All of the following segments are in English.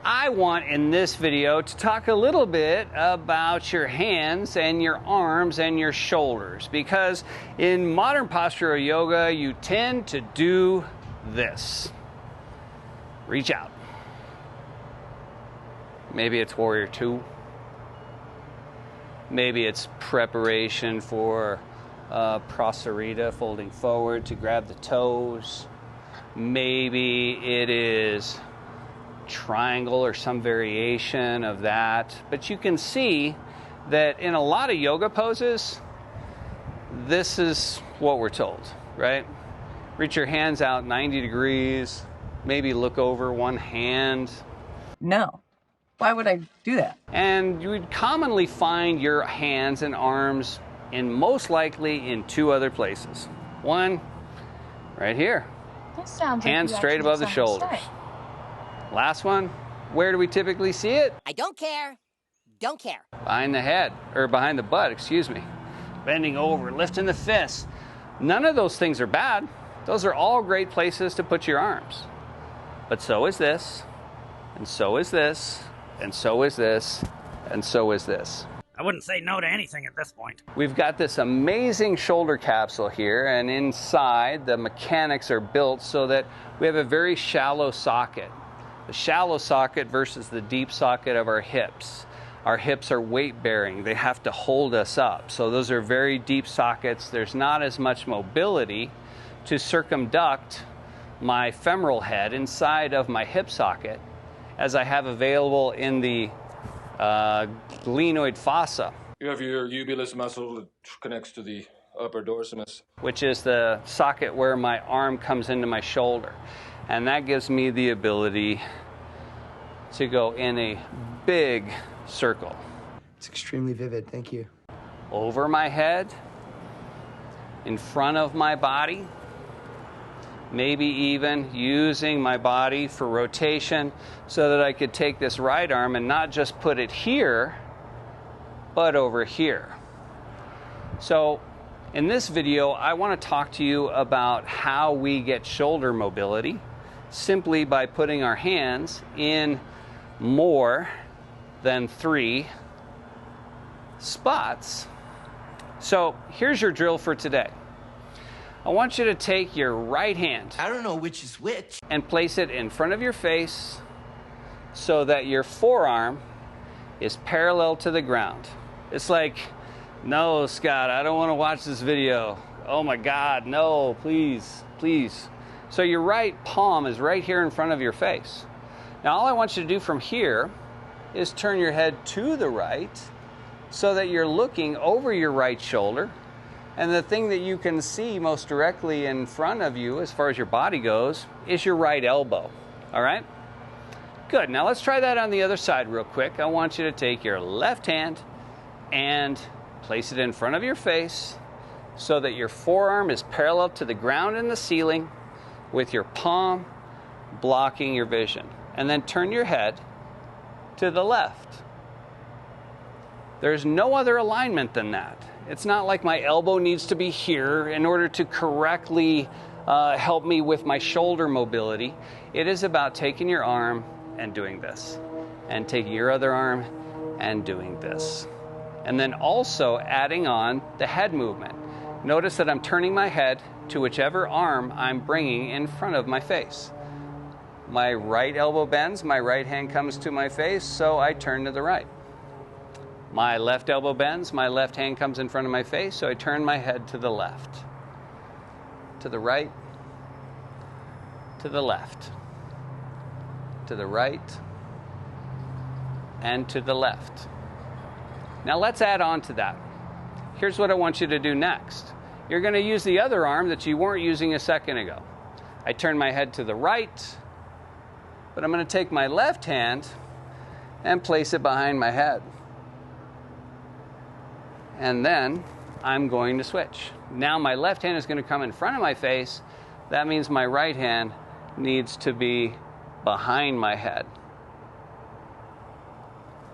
I want in this video to talk a little bit about your hands and your arms and your shoulders, because in modern postural yoga you tend to do this. Reach out. Maybe it's Warrior Two. Maybe it's preparation for Prasarita, folding forward to grab the toes. Maybe it is triangle or some variation of that. But you can see that in a lot of yoga poses, this is what we're told, right? Reach your hands out 90 degrees, maybe look over one hand. No. Why would I do that? And you would commonly find your hands and arms most likely in two other places. One, right here. This sounds hands like straight above the shoulders. Last one, where do we typically see it? I don't care. Don't care. Behind the head, or behind the butt, excuse me. Bending over, lifting the fists. None of those things are bad. Those are all great places to put your arms. But so is this, and so is this, and so is this, and so is this. I wouldn't say no to anything at this point. We've got this amazing shoulder capsule here, and inside the mechanics are built so that we have a very shallow socket. The shallow socket versus the deep socket of our hips. Our hips are weight bearing. They have to hold us up. So those are very deep sockets. There's not as much mobility to circumduct my femoral head inside of my hip socket as I have available in the glenoid fossa. You have your ubulus muscle that connects to the upper dorsimus, which is the socket where my arm comes into my shoulder. And that gives me the ability to go in a big circle. It's extremely vivid, thank you. Over my head, in front of my body, maybe even using my body for rotation so that I could take this right arm and not just put it here, but over here. So in this video, I want to talk to you about how we get shoulder mobility simply by putting our hands in more than 3 spots. So here's your drill for today. I want you to take your right hand. I don't know which is which. And place it in front of your face so that your forearm is parallel to the ground. It's like, no, Scott, I don't want to watch this video. Oh my God, no, please, please. So your right palm is right here in front of your face. Now all I want you to do from here is turn your head to the right so that you're looking over your right shoulder. And the thing that you can see most directly in front of you as far as your body goes is your right elbow. All right? Good. Now let's try that on the other side real quick. I want you to take your left hand and place it in front of your face so that your forearm is parallel to the ground and the ceiling with your palm blocking your vision. And then turn your head to the left. There's no other alignment than that. It's not like my elbow needs to be here in order to correctly help me with my shoulder mobility. It is about taking your arm and doing this, and taking your other arm and doing this. And then also adding on the head movement. Notice that I'm turning my head to whichever arm I'm bringing in front of my face. My right elbow bends, my right hand comes to my face, so I turn to the right. My left elbow bends, my left hand comes in front of my face, so I turn my head to the left. To the right, to the left, to the right, and to the left. Now let's add on to that. Here's what I want you to do next. You're going to use the other arm that you weren't using a second ago. I turn my head to the right, but I'm going to take my left hand and place it behind my head. And then I'm going to switch. Now my left hand is going to come in front of my face. That means my right hand needs to be behind my head.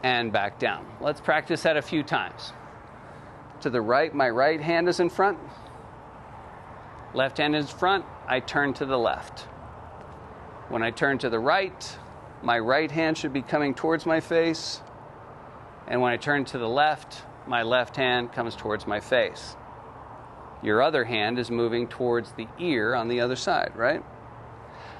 And back down. Let's practice that a few times. To the right, my right hand is in front. Left hand is front. I turn to the left. When I turn to the right, my right hand should be coming towards my face. And when I turn to the left, my left hand comes towards my face. Your other hand is moving towards the ear on the other side, right?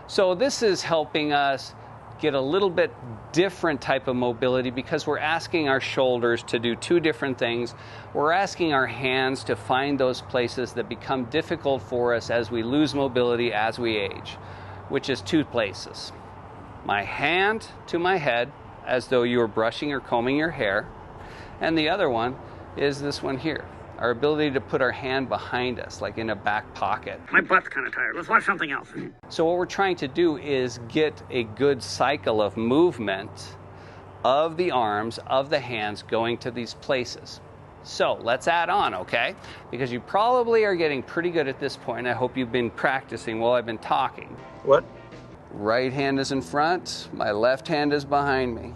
So this is helping us get a little bit different type of mobility because we're asking our shoulders to do two different things. We're asking our hands to find those places that become difficult for us as we lose mobility as we age, which is two places. My hand to my head, as though you were brushing or combing your hair, and the other one is this one here. Our ability to put our hand behind us, like in a back pocket. My butt's kind of tired. Let's watch something else. So what we're trying to do is get a good cycle of movement of the arms, of the hands going to these places. So let's add on, okay? Because you probably are getting pretty good at this point. I hope you've been practicing while I've been talking. What? Right hand is in front, my left hand is behind me.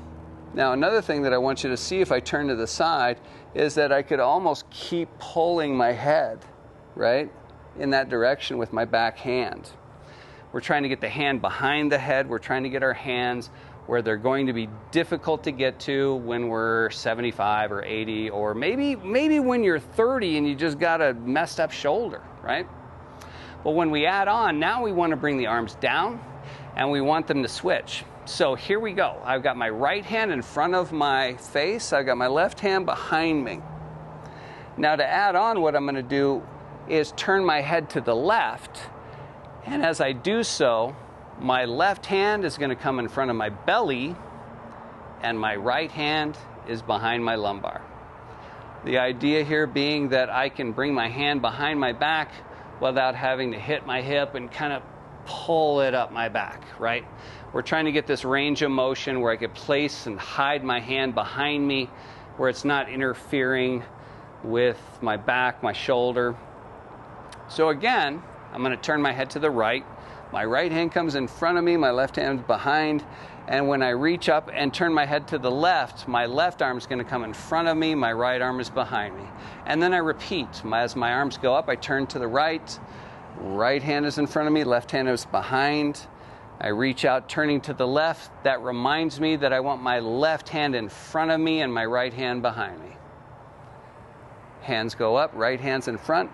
Now, another thing that I want you to see if I turn to the side is that I could almost keep pulling my head, right, in that direction with my back hand. We're trying to get the hand behind the head. We're trying to get our hands where they're going to be difficult to get to when we're 75 or 80, or maybe when you're 30 and you just got a messed up shoulder, right? But when we add on, now we want to bring the arms down and we want them to switch. So here we go. I've got my right hand in front of my face. I've got my left hand behind me. Now to add on, what I'm going to do is turn my head to the left. And as I do so, my left hand is going to come in front of my belly and my right hand is behind my lumbar. The idea here being that I can bring my hand behind my back without having to hit my hip and kind of pull it up my back, right? We're trying to get this range of motion where I could place and hide my hand behind me, where it's not interfering with my back, my shoulder. So again, I'm going to turn my head to the right. My right hand comes in front of me, my left hand's behind. And when I reach up and turn my head to the left, my left arm is going to come in front of me, my right arm is behind me. And then I repeat. As my arms go up, I turn to the right. Right hand is in front of me, left hand is behind. I reach out, turning to the left. That reminds me that I want my left hand in front of me and my right hand behind me. Hands go up, right hand's in front.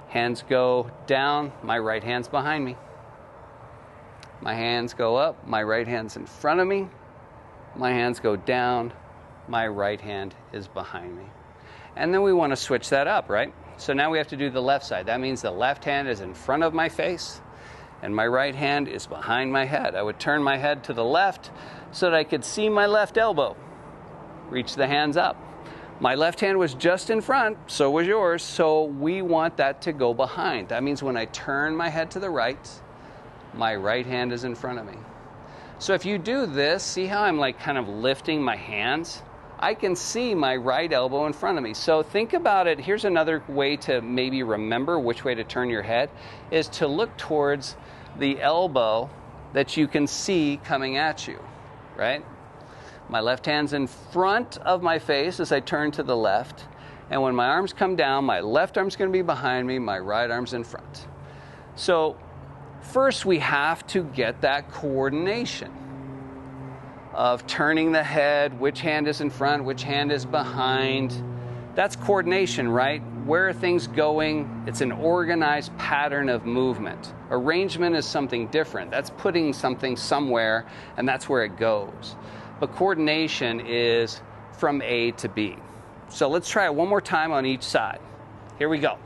Hands go down, my right hand's behind me. My hands go up, my right hand's in front of me. My hands go down, my right hand is behind me. And then we want to switch that up, right? So now we have to do the left side. That means the left hand is in front of my face and my right hand is behind my head. I would turn my head to the left so that I could see my left elbow. Reach the hands up. My left hand was just in front, so was yours, so we want that to go behind. That means when I turn my head to the right, my right hand is in front of me. So if you do this, see how I'm like kind of lifting my hands? I can see my right elbow in front of me. So think about it. Here's another way to maybe remember which way to turn your head, is to look towards the elbow that you can see coming at you, right? My left hand's in front of my face as I turn to the left. And when my arms come down, my left arm's going to be behind me, my right arm's in front. So first we have to get that coordination of turning the head, which hand is in front, which hand is behind. That's coordination, right? Where are things going? It's an organized pattern of movement. Arrangement is something different. That's putting something somewhere, and that's where it goes. But coordination is from A to B. So let's try it one more time on each side. Here we go.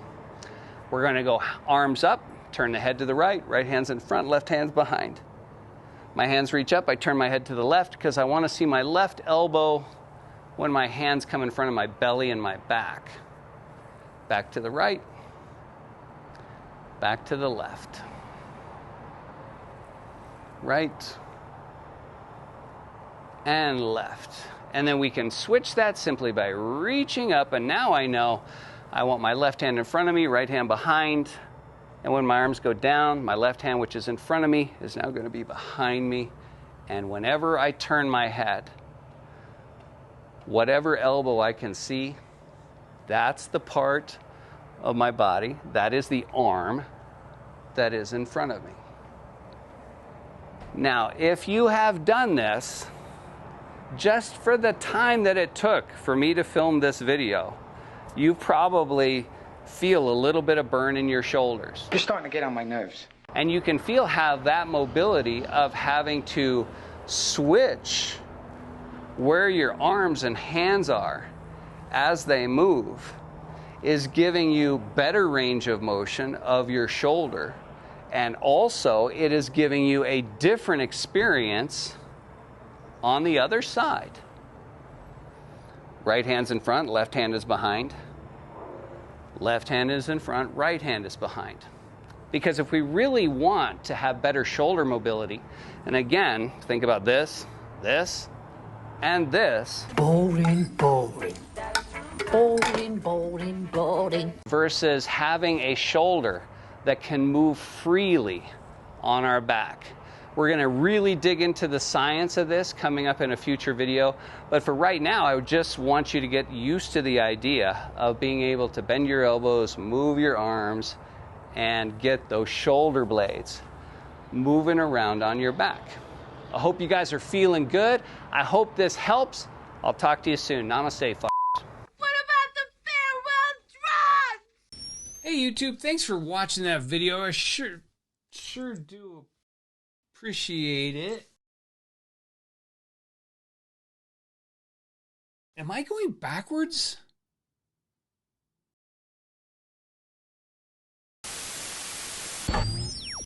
We're going to go arms up, turn the head to the right, right hand's in front, left hand's behind. My hands reach up, I turn my head to the left because I want to see my left elbow when my hands come in front of my belly and my back. Back to the right, back to the left. Right and left. And then we can switch that simply by reaching up, and now I know I want my left hand in front of me, right hand behind. And when my arms go down, my left hand, which is in front of me, is now going to be behind me. And whenever I turn my head, whatever elbow I can see, that's the part of my body, that is the arm that is in front of me. Now, if you have done this, just for the time that it took for me to film this video, you probably feel a little bit of burn in your shoulders. You're starting to get on my nerves. And you can feel how that mobility of having to switch where your arms and hands are as they move is giving you better range of motion of your shoulder. And also, it is giving you a different experience on the other side. Right hand's in front, left hand is behind. Left hand is in front, right hand is behind. Because if we really want to have better shoulder mobility, and again, think about this, this, and this. Boring, boring. Boring, boring, boring. Versus having a shoulder that can move freely on our back. We're going to really dig into the science of this coming up in a future video. But for right now, I would just want you to get used to the idea of being able to bend your elbows, move your arms, and get those shoulder blades moving around on your back. I hope you guys are feeling good. I hope this helps. I'll talk to you soon. Namaste, f***. What about the farewell drug? Hey YouTube, thanks for watching that video. I sure do appreciate it. Am I going backwards?